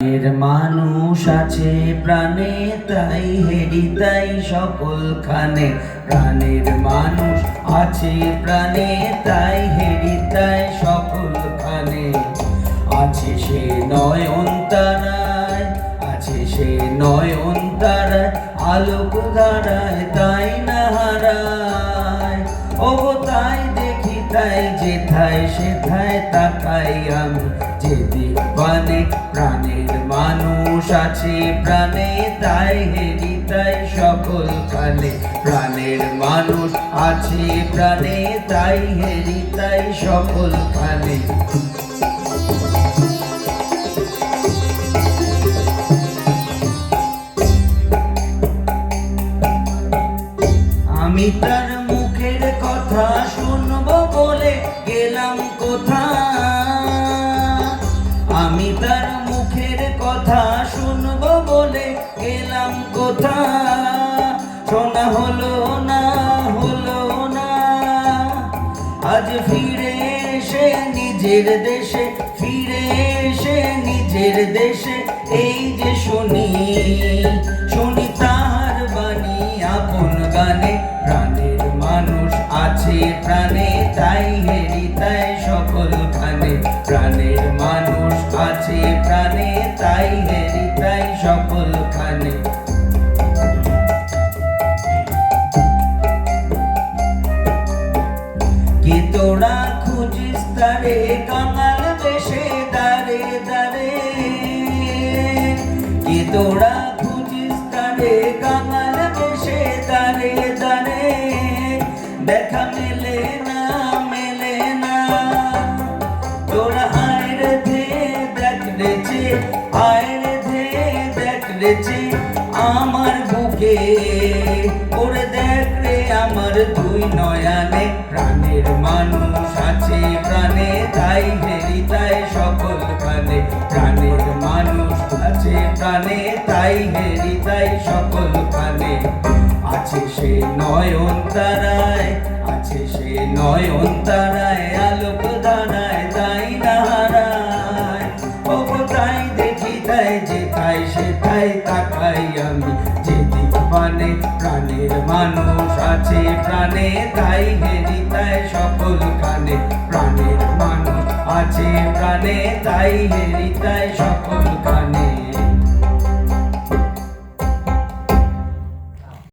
এর মানুষ আছে প্রাণে, তাই হেরি তাই সকলখানে। প্রাণের মানুষ আছে প্রাণে, তাই হেরি তাই সকলখানে। আছে সে নয়ন তারায়, আছে সে নয়ন তারায়, আলোক ধারায় তাই না হারায়। ওগো তাই দেখি তাই যেথায় সেথায় তাকাই আমি, যেদিক বানে প্রাণের মানুষ আছে প্রাণে, তাই হেরি তাই সকলখানে। প্রাণের মানুষ আছে প্রাণে, তাই হেরি তাই সকলখানে। আমি তার মুখের কথা শুনবো বলে গেলাম কোথা, আমি তার মুখের কথা শুনবো বলে গেলাম কোথা। শোনা হলো না, হলো না, আজ ফিরে এসে নিজের দেশে, ফিরে এসে নিজের দেশে। এই যে শুনি, শুনি তার বাণী আপন গানে। প্রাণের মানুষ আছে প্রাণে, তাই হেরি তাই সকলখানে। প্রাণের মানুষ আছে প্রাণে, তাই হেরি তাই সকলখানে। কি তোরা খুঁজিস তারে কাঙাল বেশে দাঁড়ে দাঁড়ে, কি তোরা খুঁজিস তারে কাঙাল বেশে দাঁড়ে দাঁড়ে। দেখা মেলে না, মেলে না, তোরা আয় রে ধে দেখ রেছে, আয় রে ধে দেখ রেছে আমার বুকে। ওরে দেখ রে আমার দুই নয়ানে। প্রাণের মানুষ আছে প্রাণে, তাই হেরি তাই সকলখানে। প্রাণের মানুষ আছে প্রাণে, তাই হেরি তাই সকলখানে। আছে সে নয়ন তারায়, আছে সে নয়ন তারায়, আলোক ধারায় তাই না হারায়। ওগো তাই দেখি তাই যেথায় সেথায় তাকাই আমি, যেদিক বানে প্রাণের মানুষ আছে প্রাণে, তাই হেরি তাই সকলখানে। প্রাণের মানুষ আছে প্রাণে, তাই হেরি তাই সকলখানে।